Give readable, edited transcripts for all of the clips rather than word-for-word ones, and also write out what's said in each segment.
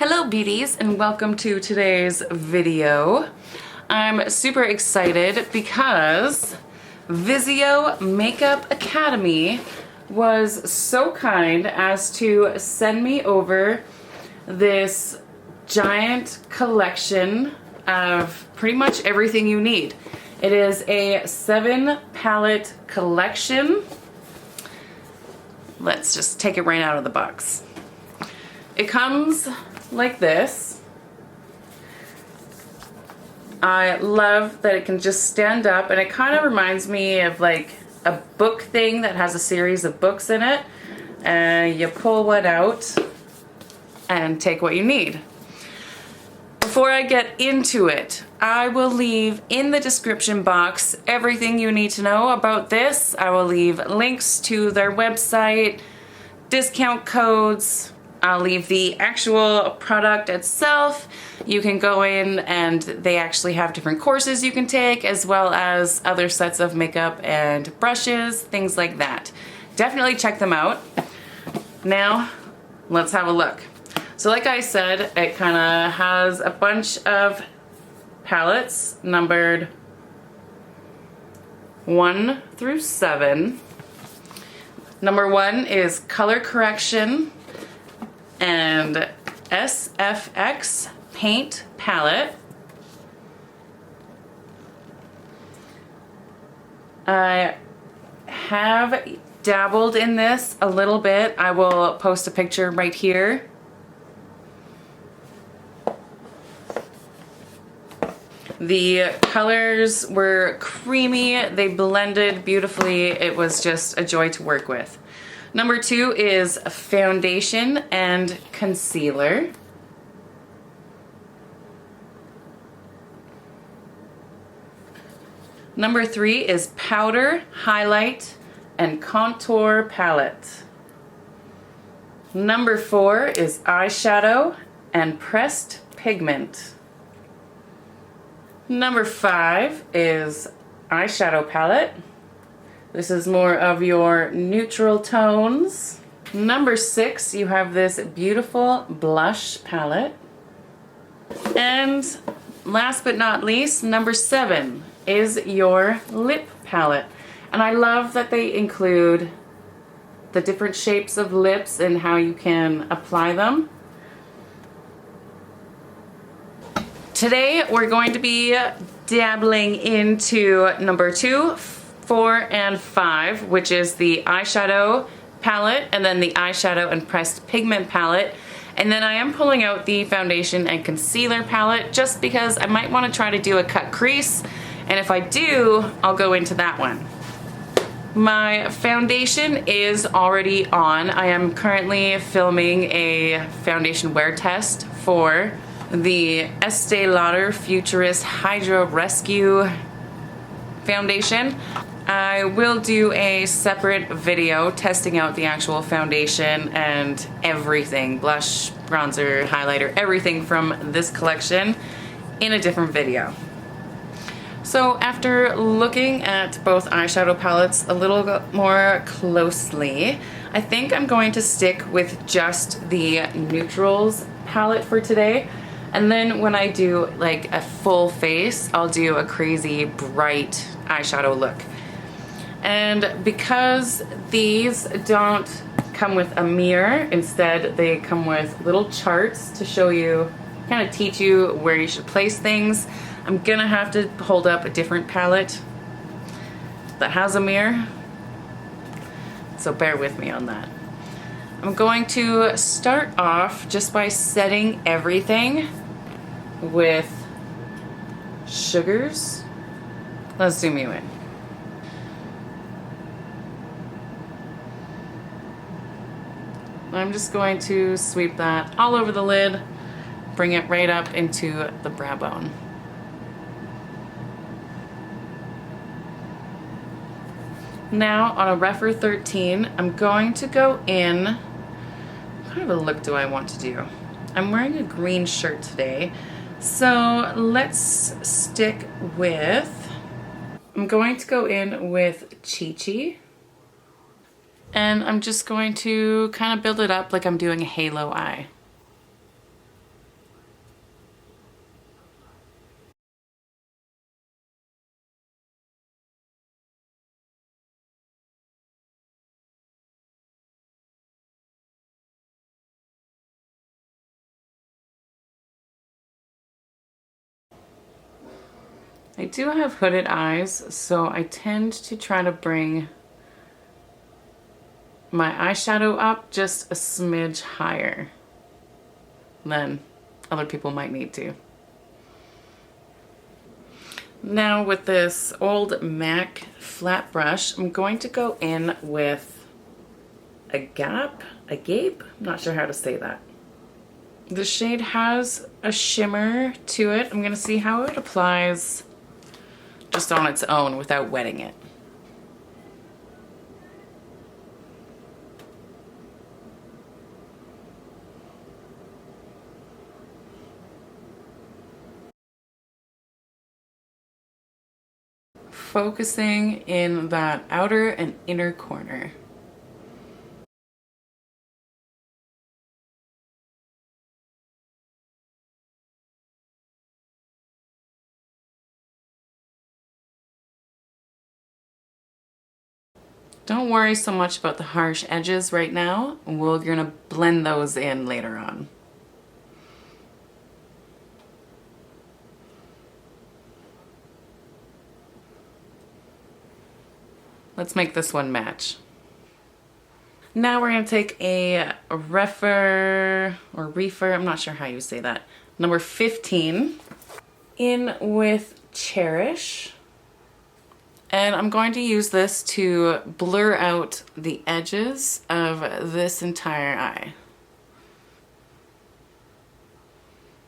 Hello beauties and welcome to today's video. I'm super excited because Vizio Makeup Academy was so kind as to send me over this giant collection of pretty much everything you need. It is a 7 palette collection. Let's just take it right out of the box. It comes like this. I love that it can just stand up, and it kind of reminds me of like a book thing that has a series of books in it, and you pull one out and take what you need. Before I get into it, I will leave in the description box everything you need to know about this. I will leave links to their website, discount codes. I'll leave the actual product itself. You can go in and they actually have different courses you can take, as well as other sets of makeup and brushes, things like that. Definitely check them out. Now, let's have a look. So like I said, it kind of has a bunch of palettes numbered 1 through 7. Number 1 is Color Correction and Sfx Paint Palette. I have dabbled in this a little bit. I will post a picture right here. The colors were creamy, they blended beautifully. It was just a joy to work with. Number 2 is Foundation and Concealer. Number 3 is Powder, Highlight, and Contour Palette. Number 4 is Eyeshadow and Pressed Pigment. Number 5 is Eyeshadow Palette. This is more of your neutral tones. Number 6, you have this beautiful blush palette. And last but not least, number 7 is your lip palette. And I love that they include the different shapes of lips and how you can apply them. Today we're going to be dabbling into number 2, 4, and 5, which is the eyeshadow palette, and then the eyeshadow and pressed pigment palette. And then I am pulling out the foundation and concealer palette just because I might want to try to do a cut crease, and if I do, I'll go into that one. My foundation is already on. I am currently filming a foundation wear test for the Estee Lauder Futurist Hydra Rescue foundation. I will do a separate video testing out the actual foundation and everything, blush, bronzer, highlighter, everything from this collection in a different video. So after looking at both eyeshadow palettes a little bit more closely, I think I'm going to stick with just the neutrals palette for today. And then when I do like a full face, I'll do a crazy bright eyeshadow look. And because these don't come with a mirror, instead they come with little charts to show you, kind of teach you where you should place things, I'm gonna have to hold up a different palette that has a mirror, so bear with me on that. I'm going to start off just by setting everything with sugars. Let's zoom you in. I'm just going to sweep that all over the lid, bring it right up into the brow bone. Now on a Referral 13, I'm going to go in, what kind of a look do I want to do? I'm wearing a green shirt today, so let's stick with, I'm going to go in with Chi Chi. And I'm just going to kind of build it up like I'm doing a halo eye. I do have hooded eyes, so I tend to try to bring my eyeshadow up just a smidge higher than other people might need to. Now with this old MAC flat brush, I'm going to go in with a gape? I'm not sure how to say that. The shade has a shimmer to it. I'm gonna see how it applies just on its own without wetting it. Focusing in that outer and inner corner. Don't worry so much about the harsh edges right now. We're gonna blend those in later on. Let's make this one match. Now we're gonna take a refer, I'm not sure how you say that, number 15, in with Cherish. And I'm going to use this to blur out the edges of this entire eye.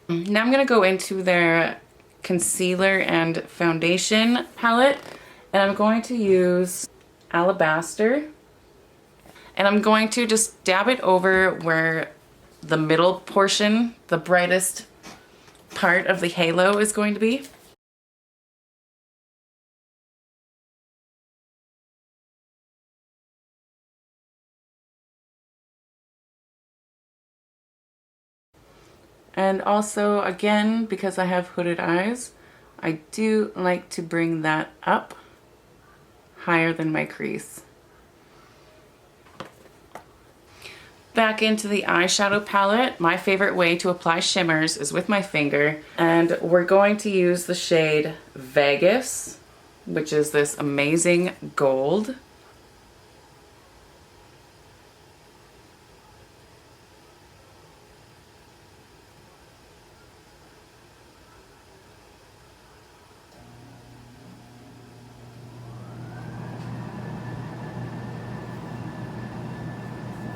Now I'm gonna go into their concealer and foundation palette, and I'm going to use Alabaster. And I'm going to just dab it over where the middle portion, the brightest part of the halo is going to be. And also, again, because I have hooded eyes, I do like to bring that up higher than my crease. Back into the eyeshadow palette. My favorite way to apply shimmers is with my finger, and we're going to use the shade Vegas, which is this amazing gold.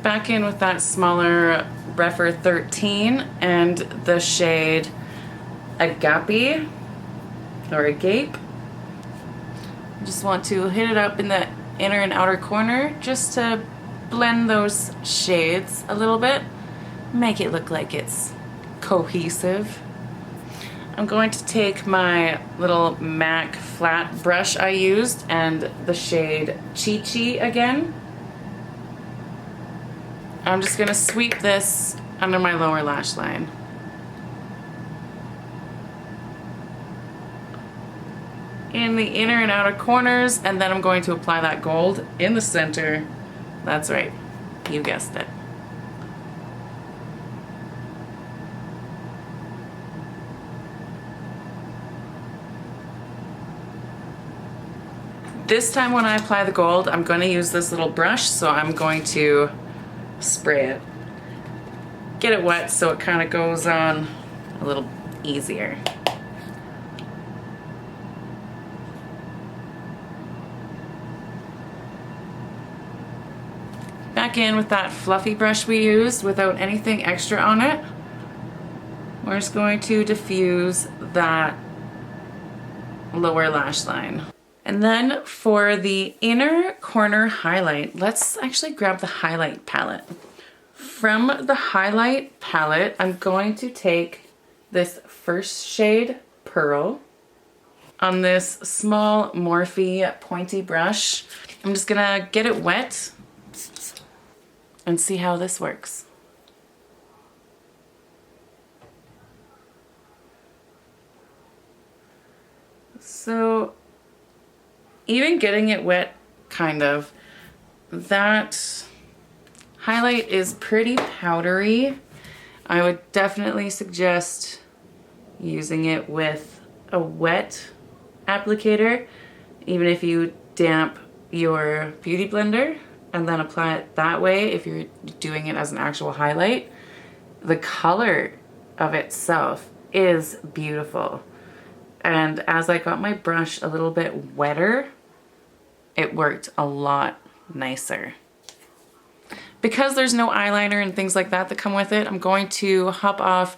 Back in with that smaller Refer 13 and the shade Agape or Agape. I just want to hit it up in the inner and outer corner just to blend those shades a little bit, make it look like it's cohesive. I'm going to take my little MAC flat brush I used and the shade Chi Chi again. I'm just gonna sweep this under my lower lash line. In the inner and outer corners, and then I'm going to apply that gold in the center. That's right, you guessed it. This time when I apply the gold, I'm going to use this little brush, so I'm going to spray it. Get it wet so it kind of goes on a little easier. Back in with that fluffy brush we used without anything extra on it. We're just going to diffuse that lower lash line. And then for the inner corner highlight, let's actually grab the highlight palette. From the highlight palette, I'm going to take this first shade, Pearl, on this small Morphe pointy brush. I'm just gonna get it wet and see how this works. So, even getting it wet, kind of, that highlight is pretty powdery. I would definitely suggest using it with a wet applicator, even if you damp your beauty blender and then apply it that way if you're doing it as an actual highlight, the color of itself is beautiful. And as I got my brush a little bit wetter, it worked a lot nicer. Because there's no eyeliner and things like that that come with it, I'm going to hop off,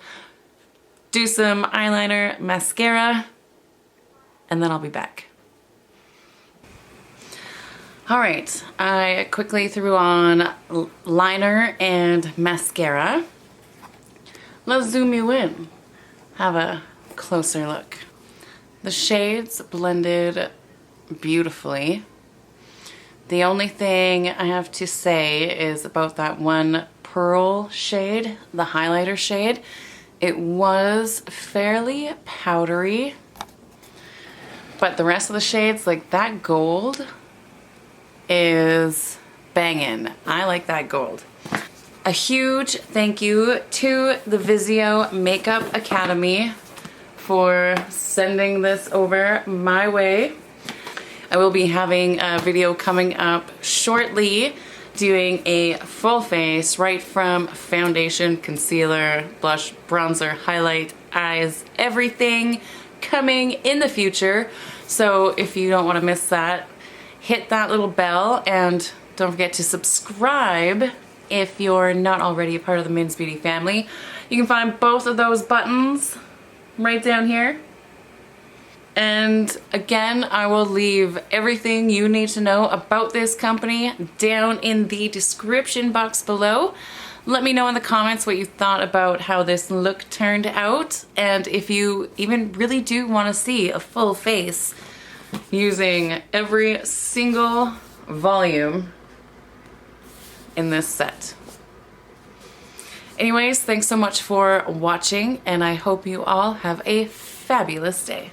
do some eyeliner, mascara, and then I'll be back. All right, I quickly threw on liner and mascara. Let's zoom you in. Have a closer look. The shades blended beautifully. The only thing I have to say is about that one pearl shade, the highlighter shade. It was fairly powdery, but the rest of the shades, like that gold, is banging. I like that gold. A huge thank you to the Vizio Makeup Academy for sending this over my way. I will be having a video coming up shortly doing a full face right from foundation, concealer, blush, bronzer, highlight, eyes, everything coming in the future. So if you don't want to miss that, hit that little bell and don't forget to subscribe if you're not already a part of the Min's Beauty family. You can find both of those buttons right down here. And again, I will leave everything you need to know about this company down in the description box below. Let me know in the comments what you thought about how this look turned out, and if you even really do want to see a full face using every single volume in this set. Anyways, thanks so much for watching, and I hope you all have a fabulous day.